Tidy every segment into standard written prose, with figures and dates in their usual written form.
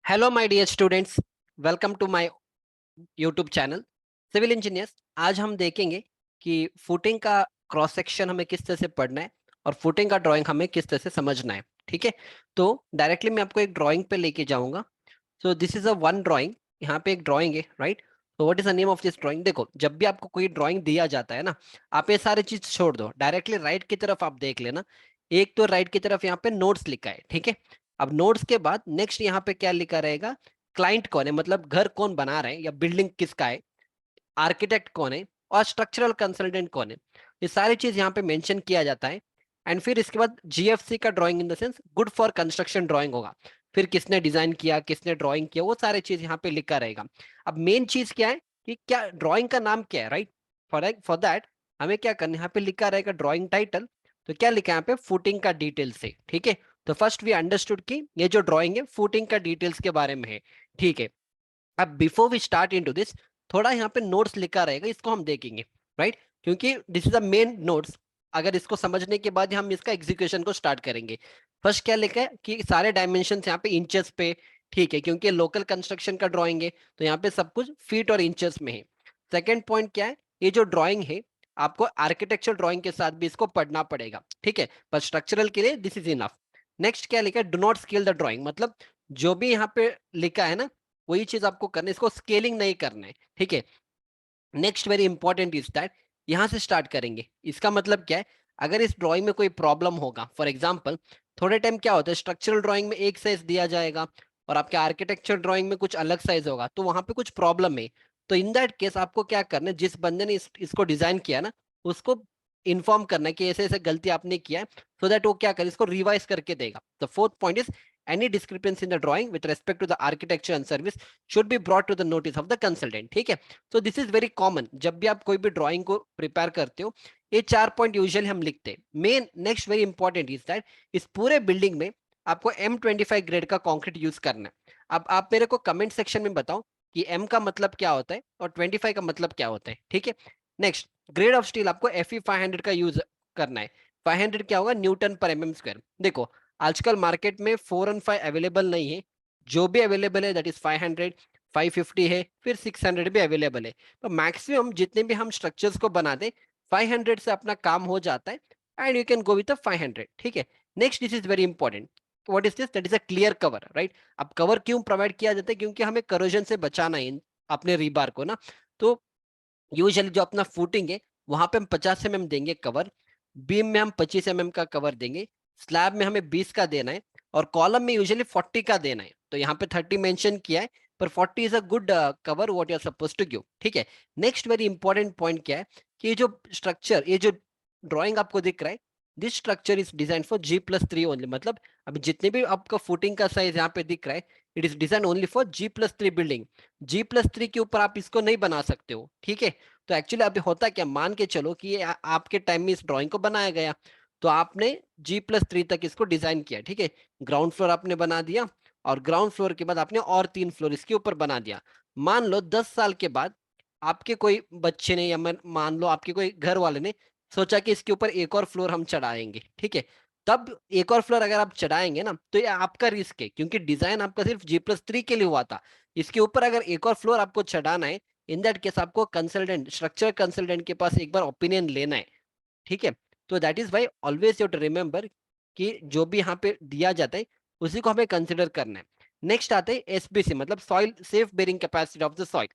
Hello my dear students, welcome to my YouTube channel civil engineers. आज हम देखेंगे कि फुटिंग का क्रॉस सेक्शन हमें किस तरह से पढ़ना है और फुटिंग का ड्राइंग हमें किस तरह से समझना है। ठीक है, तो डायरेक्टली मैं आपको एक ड्राइंग पे लेके जाऊंगा। So this is a one drawing. यहाँ पे एक ड्राइंग है, राइट। तो what is the name of this drawing? देखो, जब भी आपको कोई ड्राइंग दिया जाता है ना, आप ये सारी चीज छोड़ दो, डायरेक्टली राइट की तरफ आप देख लेना। एक तो राइट की तरफ यहाँ पे नोट्स लिखा है, ठीक है। अब नोट्स के बाद नेक्स्ट यहाँ पे क्या लिखा रहेगा? क्लाइंट कौन है, मतलब घर कौन बना रहे हैं या बिल्डिंग किसका है, आर्किटेक्ट कौन है और स्ट्रक्चरल कंसल्टेंट कौन है। ये सारी चीज यहाँ पे मेंशन किया जाता है। एंड फिर इसके बाद जीएफसी का drawing in the sense good for construction drawing होगा। फिर किसने डिजाइन किया, किसने ड्राइंग किया, वो सारी चीज यहाँ पे लिखा रहेगा। अब मेन चीज क्या है कि क्या ड्राइंग का नाम क्या है, राइट। फॉर दैट हमें क्या करना है, यहाँ पे लिखा रहेगा ड्राइंग टाइटल। तो क्या लिखा है यहाँ पे? फुटिंग का डिटेल से, ठीक है। तो फर्स्ट वी अंडरस्टूड कि ये जो ड्राइंग है फुटिंग का डिटेल्स के बारे में है, ठीक है। अब before we start into this, थोड़ा यहाँ पे नोट्स लिखा रहेगा, इसको हम देखेंगे, राइट। क्योंकि this is the main notes. अगर इसको समझने के बाद हम इसका एग्जीक्यूशन को स्टार्ट करेंगे। फर्स्ट क्या लिखा है कि सारे डायमेंशन यहाँ पे इंचेस पे, ठीक है, क्योंकि लोकल कंस्ट्रक्शन का ड्राइंग है तो यहाँ पे सब कुछ फीट और इंचेस में है। सेकेंड पॉइंट क्या है, ये जो ड्राइंग है आपको आर्किटेक्चर ड्राइंग के साथ भी इसको पढ़ना पड़ेगा, ठीक है, पर स्ट्रक्चरल के लिए दिस इज इनफ। नेक्स्ट क्या लिखा है? Do not scale the drawing, मतलब जो भी यहाँ पे लिखा है ना, वही चीज आपको करना है, इसको स्केलिंग नहीं करना है, ठीक है। Next very important is that यहां से स्टार्ट करेंगे। इसका मतलब क्या है? अगर इस ड्राइंग में कोई प्रॉब्लम होगा, फॉर एग्जांपल थोड़े टाइम क्या होता है, स्ट्रक्चरल ड्राइंग में एक साइज दिया जाएगा और आपके आर्किटेक्चर ड्राइंग में कुछ अलग साइज होगा, तो वहां पे कुछ प्रॉब्लम है। तो इन दैट केस आपको क्या करना है, जिस बंदे ने इसको डिजाइन किया ना, उसको इन्फॉर्म करना है कि ऐसे ऐसे गलती आपने किया है, सो दैट वो क्या करे, इसको रिवाइज करके देगा। The fourth point is any discrepancy in the drawing with respect to the architecture and service should be brought to the notice of the consultant, ठीक है। तो दिस इज वेरी कॉमन, जब भी आप कोई भी ड्राइंग को प्रिपेयर करते हो ये 4 पॉइंट यूजुअली हम लिखते हैं। Main next very important is that इस पूरे बिल्डिंग में आपको M25 ग्रेड का कंक्रीट यूज करना है। अब आप मेरे को कमेंट सेक्शन में बताओ कि M का मतलब क्या होता है और 25 का मतलब क्या होता है, ठीक है। नेक्स्ट, ग्रेड ऑफ स्टील आपको Fe500 का यूज करना है। 500 क्या होगा? न्यूटन पर mm²। देखो, आजकल मार्केट में 415 अवेलेबल नहीं है, जो भी अवेलेबल है दैट इज 500, 550 है, फिर 600 भी अवेलेबल है। तो मैक्सिमम जितने भी हम स्ट्रक्चर्स को बना दे 500 से अपना काम हो जाता है and you can go with 500, ठीक है। Next, this is very important. What is this? That is a clear cover, right. अब कवर क्यों प्रोवाइड किया जाता है? क्योंकि हमें करोजन से बचाना है अपने रीबार को ना। तो यूजुअली जो अपना फुटिंग है वहां पे हम 50 mm देंगे कवर, बीम में हम 25 mm का कवर देंगे, स्लैब में हमें 20 का देना है और कॉलम में यूजुअली 40 का देना है। तो यहाँ पे 30 मेंशन किया है, पर 40 is a good cover what you are suppose to give, ठीक है। नेक्स्ट वेरी इंपॉर्टेंट पॉइंट क्या है कि ये जो स्ट्रक्चर, ये जो ड्राइंग आपको दिख रहा है, this structure is design for G+3 only. मतलब अभी जितने भी आपका फुटिंग का साइज यहाँ पे दिख रहा है, it is design only for G+3 building. G+3 के ऊपर आप इसको नहीं बना सकते हो, ठीक है। तो एक्चुअली अभी होता क्या, मान के चलो कि ये आपके टाइम में इस ड्राइंग को बनाया गया, तो आपने G+3 तक इसको डिजाइन किया, ठीक है। ग्राउंड फ्लोर आपने बना दिया और ग्राउंड फ्लोर के बाद आपने और 3 फ्लोर इसके ऊपर बना दिया। मान लो 10 साल के बाद आपके कोई बच्चे ने या मान लो आपके कोई घर वाले ने सोचा कि इसके ऊपर एक और फ्लोर हम चढ़ाएंगे, ठीक है। तब एक और फ्लोर अगर आप चढ़ाएंगे ना, तो ये आपका रिस्क है, क्योंकि डिजाइन आपका सिर्फ G+3 के लिए हुआ था। इसके ऊपर अगर एक और फ्लोर आपको चढ़ाना है, इन दैट केस आपको कंसल्टेंट, स्ट्रक्चर कंसल्टेंट के पास एक बार ओपिनियन लेना है, ठीक है। तो that is why always you to remember कि जो भी यहाँ पे दिया जाता है उसी को हमें कंसिडर करना है। नेक्स्ट आते हैं एसबीसी, मतलब soil safe bearing capacity of the soil.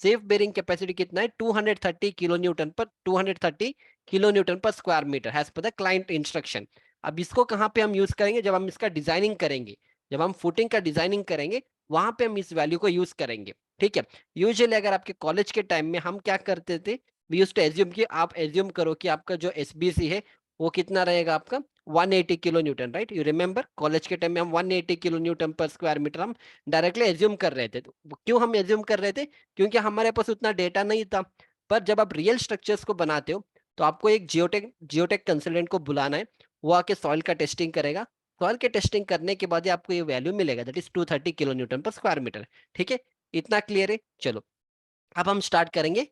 Safe bearing capacity कितना है? 230 kilo newton per 230 kilo newton per square metre has per the client instruction. अब इसको कहाँ पे हम यूज करेंगे? जब हम इसका डिजाइनिंग करेंगे, जब हम फुटिंग का डिजाइनिंग करेंगे वहां पे हम इस वैल्यू को यूज करेंगे, ठीक है। यूजुअली अगर आपके कॉलेज के टाइम में हम क्या करते थे, वी यूज्ड टू एज्यूम कि आप एज्यूम करो कि आपका जो एसबीसी है वो कितना रहेगा आपका? 180 kilo Newton, right. You remember college के टाइम में हम 180 kilo newton per square metre हम डायरेक्टली एज्यूम कर रहे थे। तो क्यों हम एज्यूम कर रहे थे? क्योंकि हमारे पास उतना डेटा नहीं था। पर जब आप रियल स्ट्रक्चर्स को बनाते हो तो आपको एक जियोटेक कंसल्टेंट को बुलाना है। वो आके सॉइल का टेस्टिंग करेगा। सॉइल के टेस्टिंग करने के बाद ही आपको ये वैल्यू मिलेगा, that is 230 kilo newton per square metre, ठीक है। इतना क्लियर है? चलो अब हम स्टार्ट करेंगे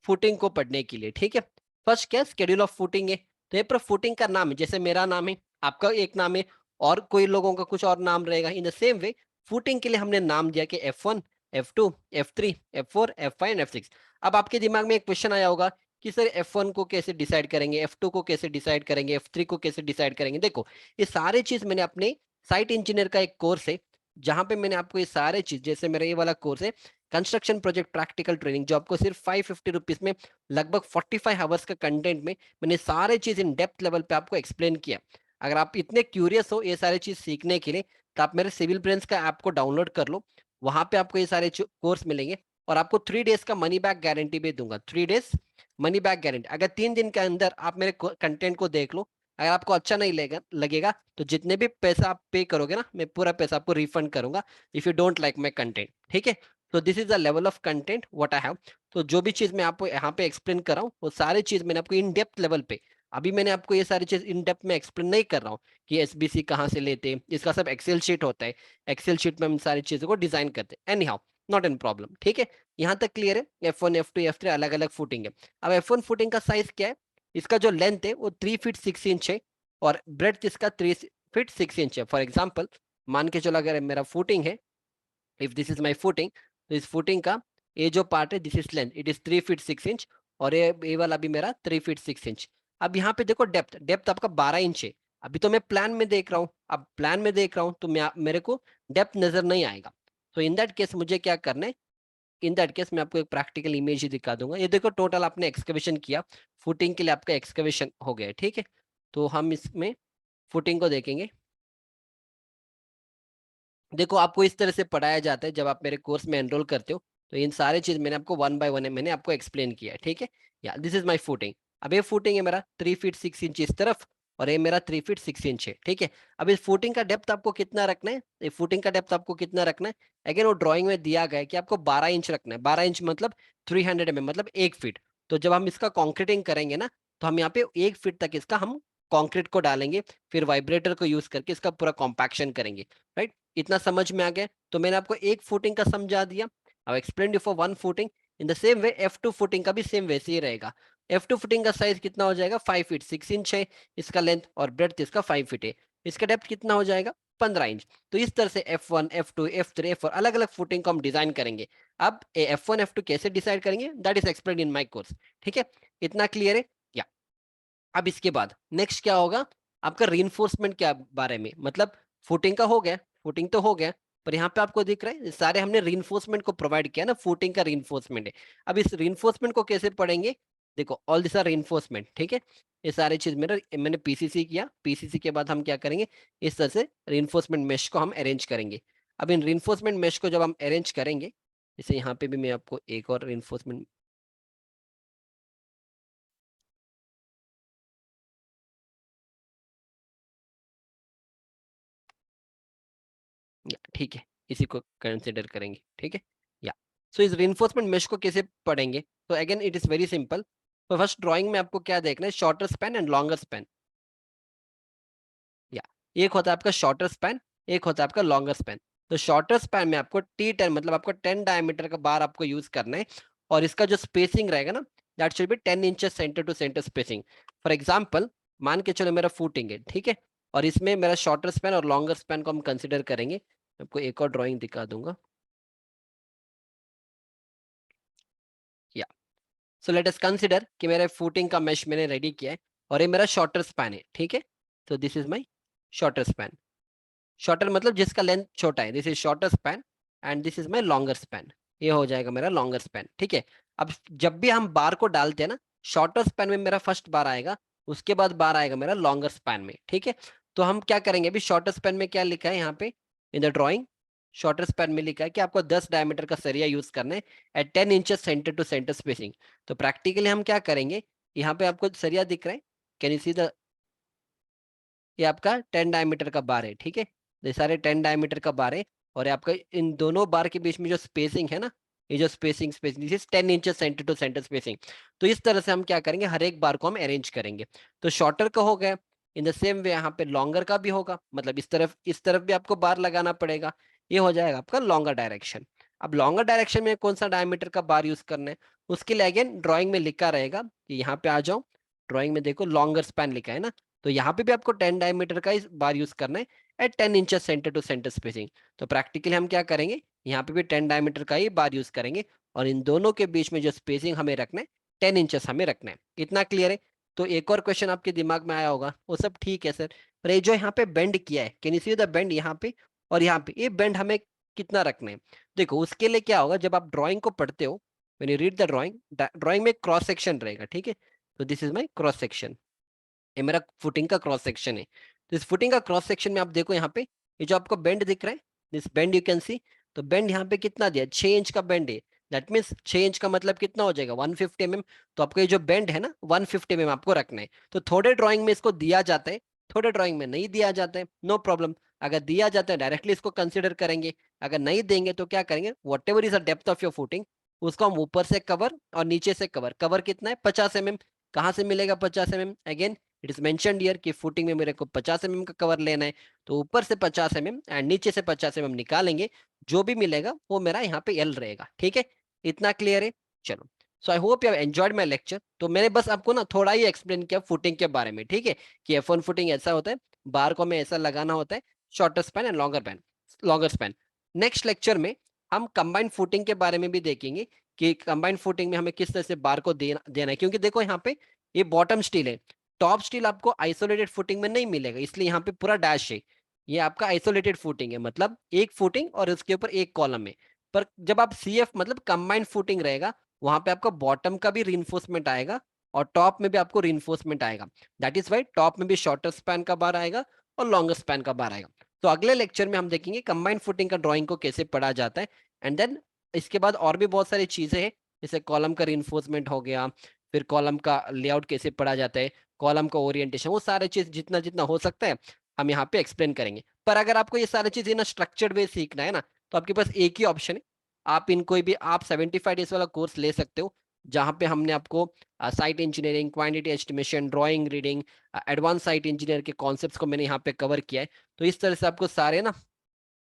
फुटिंग को पढ़ने के लिए, ठीक है। फर्स्ट क्या? स्केड्यूल ऑफ फुटिंग है। तो ये पर फुटिंग का नाम है, जैसे मेरा नाम है, आपका एक नाम है और कोई लोगों का कुछ और नाम रहेगा। In the same way footing के लिए हमने नाम दिया कि F1, F2, F3, F4, F5 and F6। अब आपके दिमाग में एक क्वेश्चन आया होगा कि सर F1 को कैसे डिसाइड करेंगे, F2 को कैसे डिसाइड करेंगे, F3 को कैसे डिसाइड करेंगे। देखो, ये सारे चीज मैंने अपने साइट इंजीनियर का एक कोर्स है जहां पे मैंने आपको ये सारे चीज, जैसे मेरा ये वाला कोर्स है कंस्ट्रक्शन प्रोजेक्ट प्रैक्टिकल ट्रेनिंग, जो आपको सिर्फ 550 रुपीज में लगभग 45 आवर्स का कंटेंट में मैंने सारे चीज इन डेप्थ लेवल पे आपको एक्सप्लेन किया। अगर आप इतने क्यूरियस हो ये सारी चीज सीखने के लिए, तो आप मेरे सिविल ब्रेन्स का ऐप को डाउनलोड कर लो। वहां पे आपको ये सारे कोर्स मिलेंगे और आपको 3 डेज का मनी बैक गारंटी भी दूंगा। 3 डेज मनी बैक गारंटी। अगर 3 दिन के अंदर आप मेरे कंटेंट को देख लो, अगर आपको अच्छा नहीं लगेगा तो जितने भी पैसा आप पे करोगे ना, मैं पूरा पैसा आपको रिफंड करूंगा if you don't like my content. ठीक है, तो this is the level of content what I have. तो जो भी चीज मैं आपको यहाँ पे एक्सप्लेन कर रहा हूँ वो सारी चीज मैंने आपको इन डेप्थ लेवल पे, अभी मैंने आपको ये सारी चीज इन डेप्थ में एक्सप्लेन नहीं कर रहा हूँ कि एसबीसी कहाँ से लेते हैं, इसका सब एक्सेल शीट होता है। एक्सेल शीट में हम सारी चीजों को डिजाइन करते हैं। Any how, not an problem. ठीक है, यहाँ तक क्लियर है। F1, F2, F3 अलग अलग फुटिंग है। अब F1 फुटिंग का साइज क्या है, इसका जो लेंथ है वो 3 फीट 6 इंच है और ब्रेड्थ इसका 3 फीट 6 इंच है। फॉर एग्जाम्पल मान के चलो अगर मेरा फुटिंग है, if this is my footing, तो इस फुटिंग का ये जो पार्ट है this is length, it is 3 feet 6 inch और ये वाला भी मेरा 3 फीट 6 इंच। अब यहाँ पे देखो डेप्थ, डेप्थ आपका 12 इंच है। अभी तो मैं प्लान में देख रहा हूँ, अब प्लान में देख रहा हूँ तो मेरे को डेप्थ नजर नहीं आएगा। तो इन दैट केस मुझे क्या करना है, इन दैट केस मैं आपको एक प्रैक्टिकल इमेज ही दिखा दूंगा। ये देखो टोटल आपने एक्सकवेशन किया, फुटिंग के लिए आपका एक्सकवेशन हो गया। ठीक है, तो हम इसमें फुटिंग को देखेंगे। देखो आपको इस तरह से पढ़ाया जाता है जब आप मेरे कोर्स में एनरोल करते हो, तो इन सारे चीज मैंने आपको 1 बाय 1 मैंने आपको एक्सप्लेन किया है। ठीक है, या दिस इज माय फुटिंग। अब ये फुटिंग है मेरा 3 फीट 6 इंच इस तरफ और ये मेरा 3 फीट 6 इंच है। ठीक है, अब इस फुटिंग का डेप्थ आपको कितना रखना है, ये फुटिंग का डेप्थ आपको कितना रखना है, अगेन वो ड्राइंग में दिया गया है कि आपको 12 इंच रखना है। 12 इंच मतलब 300 mm मतलब 1 फीट। तो जब हम इसका कॉन्क्रीटिंग करेंगे ना, तो हम यहाँ पे 1 फीट तक इसका हम कॉन्क्रीट को डालेंगे, फिर वाइब्रेटर को यूज करके इसका पूरा कॉम्पैक्शन करेंगे। राइट, इतना समझ में आ गया। तो मैंने आपको एक फुटिंग का समझा दिया। अब explain you for one footing. In the same way F2 footing का भी सेम वैसे ही रहेगा। F2 फुटिंग का साइज कितना हो जाएगा, 5 फीट 6 इंच है इसका लेंथ और ब्रेड्थ इसका 5 फीट है। इसका डेप्थ कितना हो जाएगा, 15 इंच। तो इस तरह से F1, F2, F3, F4 अलग अलग फुटिंग को हम डिजाइन करेंगे। अब F1 F2 कैसे डिसाइड करेंगे, that is explain in my course. ठीक है, इतना क्लियर है या। अब इसके बाद नेक्स्ट क्या होगा, आपका रीइंफोर्समेंट के बारे में, मतलब फुटिंग का हो गया, फुटिंग तो हो गया, पर यहाँ पे आपको दिख रहा है सारे हमने रीइंफोर्समेंट को प्रोवाइड किया ना, फुटिंग का रीइंफोर्समेंट है। अब इस रीइंफोर्समेंट को कैसे पढ़ेंगे, देखो ऑल दिस आर रीइंफोर्समेंट। ठीक है, ये सारी चीज मैंने पीसीसी किया, पीसीसी के बाद हम क्या करेंगे, इस तरह से रीइंफोर्समेंट मेश को हम अरेंज करेंगे। अब इन रीइंफोर्समेंट मेश को जब हम अरेंज करेंगे, जैसे यहाँ पे भी मैं आपको एक और रीइंफोर्समेंट, या ठीक है, इसी को कंसिडर करेंगे। ठीक है, या सो इस रिइंफोर्समेंट मेश को कैसे पढ़ेंगे, तो again it is very simple. तो फर्स्ट ड्राइंग में आपको क्या देखना है, shorter span and longer span. या एक होता है आपका शॉर्टर स्पैन, एक होता है आपका लॉन्गर स्पैन। तो शॉर्टर स्पैन में आपको T10 मतलब आपको 10 डायमीटर का बार आपको यूज करना है और इसका जो स्पेसिंग रहेगा ना, that should be 10 inches centre to centre spacing. For example मान के चलो मेरा फुटिंग है, ठीक है, और इसमें मेरा शॉर्टर स्पैन और लॉन्गर स्पैन को हम कंसिडर करेंगे। आपको एक और ड्राइंग दिखा दूंगा। या सो लेट अस कंसिडर कि मेरे फुटिंग का मेश मैंने रेडी किया है और ये मेरा शॉर्टर स्पैन है। ठीक है, तो this is my shorter span. Shorter मतलब जिसका लेंथ छोटा है, this is shorter span and this is my longer span. ये हो जाएगा मेरा लॉन्गर स्पैन। ठीक है, अब जब भी हम बार को डालते हैं ना, शॉर्टर स्पैन में मेरा फर्स्ट बार आएगा, उसके बाद बार आएगा मेरा लॉन्गर स्पैन में। ठीक है, तो हम क्या करेंगे, अभी शॉर्टर स्पैन में क्या लिखा है यहाँ पे in the drawing, shorter span में लिखा है कि आपको 10 डायमीटर का सरिया यूज करना है at 10 inches centre to centre spacing. तो प्रैक्टिकली हम क्या करेंगे, यहाँ पे आपको सरिया दिख रहा है, कैन यू सी द, ये आपका 10 डायमीटर का बार है। ठीक है, ये सारे 10 डायमीटर का बार है और ये आपका इन दोनों बार के बीच में जो स्पेसिंग है ना, ये जो spacing this is 10 inches centre to centre spacing. तो इस तरह से हम क्या करेंगे, हर एक बार को हम अरेंज करेंगे। तो शॉर्टर का हो गया, इन द सेम वे यहाँ पे लॉन्गर का भी होगा, मतलब इस तरफ भी आपको बार लगाना पड़ेगा। ये हो जाएगा आपका लॉन्गर डायरेक्शन। अब लॉन्गर डायरेक्शन में कौन सा डायमीटर का बार यूज करना है, उसके लिए अगेन ड्रॉइंग में लिखा रहेगा कि यहाँ पे आ जाओ, ड्रॉइंग में देखो लॉन्गर स्पैन लिखा है ना, तो यहाँ पे भी आपको 10 डायमीटर का इस बार यूज करना है at 10 inches centre to centre spacing. तो प्रैक्टिकली हम क्या करेंगे, यहाँ पे भी 10 डायमीटर का ही बार यूज करेंगे और इन दोनों के बीच में जो स्पेसिंग हमें रखना है 10 इंचेस हमें रखना है। इतना क्लियर है? तो एक और क्वेश्चन आपके दिमाग में आया होगा, वो सब ठीक है सर, पर ये जो यहाँ पे बेंड किया है, can you see the bend यहाँ पे और यहाँ पे, ये बेंड हमें कितना रखना है? देखो उसके लिए क्या होगा, जब आप ड्राइंग को पढ़ते हो, when you read the drawing, drawing में क्रॉस सेक्शन रहेगा, ठीक है? तो this is my cross section, ये मेरा फुटिंग का क्रॉस सेक्शन है। तो इस फुटिंग का क्रॉस सेक्शन में आप देखो यहाँ पे, ये जो आपको बेंड दिख रहा है, this bend you can see, तो बेंड यहाँ पे कितना दिया, 6 इंच का बेंड है। दैट मीन्स 6 इंच का मतलब कितना हो जाएगा, 150 mm। तो आपको ये जो बेंड है ना 150 mm आपको रखना है। तो थोड़े ड्राइंग में इसको दिया जाता है, थोड़े ड्राइंग में नहीं दिया जाता है, नो प्रॉब्लम। अगर दिया जाता है डायरेक्टली इसको कंसिडर करेंगे, अगर नहीं देंगे तो क्या करेंगे, what ever is the depth of your footing, उसको हम ऊपर से कवर और नीचे से कवर, कवर कितना है 50 mm। कहाँ से मिलेगा 50 mm? Again it is mentioned here कि फुटिंग में मेरे को 50 mm का कवर लेना है, तो ऊपर से 50 mm एंड नीचे से 50 mm निकालेंगे, जो भी मिलेगा वो मेरा यहाँ पे एल रहेगा। ठीक है, इतना क्लियर है? चलो, so I hope you have enjoyed my lecture. तो मैंने बस आपको ना थोड़ा ही एक्सप्लेन किया फुटिंग के बारे में, ठीक है, कि F1 फुटिंग ऐसा होता है, बार को हमें ऐसा लगाना होता है, shorter span and longer span. Next lecture में हम कंबाइंड फुटिंग के बारे में भी देखेंगे कि कंबाइंड फुटिंग में हमें किस तरह से बार को देना है, क्योंकि देखो यहाँ पे ये बॉटम स्टील है, टॉप स्टील आपको आइसोलेटेड फुटिंग में नहीं मिलेगा, इसलिए यहाँ पे पूरा डैश है। ये आपका आइसोलेटेड फुटिंग है, मतलब एक फुटिंग और उसके ऊपर एक कॉलम है। पर जब आप CF मतलब कंबाइंड फुटिंग रहेगा, वहां पे आपका बॉटम का भी रिइंफोर्समेंट आएगा और टॉप में भी आपको रिइंफोर्समेंट आएगा। दैट इज वाई टॉप में भी शॉर्टर स्पैन का बार आएगा और लॉन्गर स्पैन का बार आएगा। तो अगले लेक्चर में हम देखेंगे कंबाइंड फुटिंग का ड्राइंग को कैसे पढ़ा जाता है। एंड देन इसके बाद और भी बहुत सारी चीजें हैं, जैसे कॉलम का रिइंफोर्समेंट हो गया, फिर कॉलम का लेआउट कैसे पढ़ा जाता है, कॉलम का ओरिएंटेशन, वो सारे चीज जितना जितना हो सकता है हम यहाँ पे एक्सप्लेन करेंगे। पर अगर आपको ये सारी चीजें ना स्ट्रक्चर्ड वे सीखना है ना, तो आपके पास एक ही ऑप्शन है, आप इन कोई भी आप 75 डेज वाला कोर्स ले सकते हो, जहाँ पे हमने आपको site engineering, quantity estimation, drawing, reading, advance site engineer के कॉन्सेप्ट्स को मैंने यहाँ पे कवर किया है। तो इस तरह से आपको सारे ना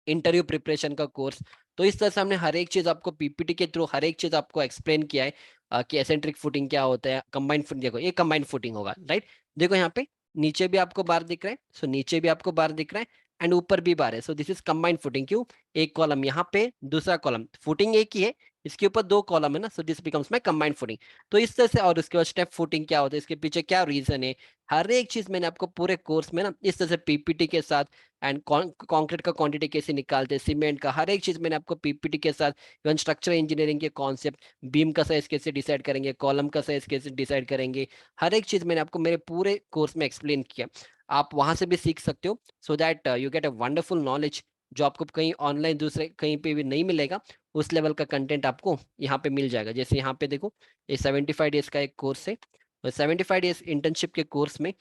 इंटरव्यू प्रिपरेशन का कोर्स, तो इस तरह से हमने हर एक चीज आपको पीपीटी के थ्रू हर एक चीज आपको एक्सप्लेन किया है कि एसेंट्रिक फुटिंग क्या होता है, कंबाइंड फुटिंग, देखो ये कंबाइंड फुटिंग होगा, राइट? देखो यहाँ पे नीचे भी आपको बार दिख रहा है, सो नीचे भी आपको बार दिख रहा है एंड ऊपर भी बार है, so this is combined footing. क्यों? एक कॉलम यहाँ पे, दूसरा कॉलम, फुटिंग एक ही है, इसके ऊपर दो कॉलम है ना, so this becomes my combined footing. तो इस तरह से, और उसके बाद स्टेप फुटिंग क्या होता है, इसके पीछे क्या रीजन है, हर एक चीज मैंने आपको पूरे कोर्स में ना इस तरह से पीपीटी के साथ, एंड कंक्रीट का क्वांटिटी कैसे निकालते हैं, सीमेंट का हर एक चीज मैंने आपको पीपीटी के साथ, इवन स्ट्रक्चर इंजीनियरिंग के कॉन्सेप्ट, बीम का साइज कैसे डिसाइड करेंगे, कॉलम का साइज कैसे डिसाइड करेंगे, हर एक चीज मैंने आपको मेरे पूरे कोर्स में एक्सप्लेन किया। आप वहां से भी सीख सकते हो, so that you get a wonderful knowledge, जो आपको कहीं ऑनलाइन दूसरे कहीं पे भी नहीं मिलेगा। उस लेवल का कंटेंट आपको यहाँ पे मिल जाएगा। जैसे यहाँ पे देखो, ये 75 डेज का एक कोर्स है, और 75 डेज इंटर्नशिप के कोर्स में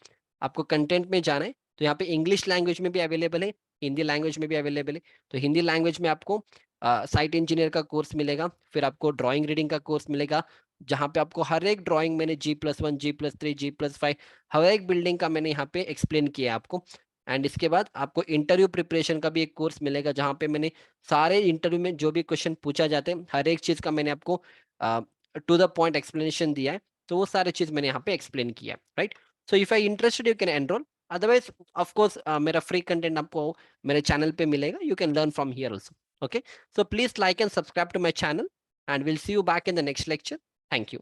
आपको कंटेंट में जाना है, तो यहाँ पे इंग्लिश लैंग्वेज में भी अवेलेबल है, हिंदी लैंग्वेज में भी अवेलेबल है। तो हिंदी लैंग्वेज में आपको साइट इंजीनियर का कोर्स मिलेगा, फिर आपको ड्राइंग रीडिंग का कोर्स मिलेगा, जहाँ पे आपको हर एक ड्राइंग मैंने G+1, G+3, G+5 हर एक बिल्डिंग का मैंने यहाँ पे एक्सप्लेन किया है आपको। एंड इसके बाद आपको इंटरव्यू प्रिपरेशन का भी एक कोर्स मिलेगा, जहाँ पे मैंने सारे इंटरव्यू में जो भी क्वेश्चन पूछा जाते हैं हर एक चीज़ का मैंने आपको टू द पॉइंट एक्सप्लेनेशन दिया है। तो वो सारे चीज़ मैंने यहाँ पे एक्सप्लेन किया है, right? So if I interested you can enrol, otherwise of course मेरा फ्री कंटेंट आपको मेरे चैनल पे मिलेगा, you can learn from here also. Okay, so please like and subscribe to my channel and we'll see you back in the next lecture. Thank you.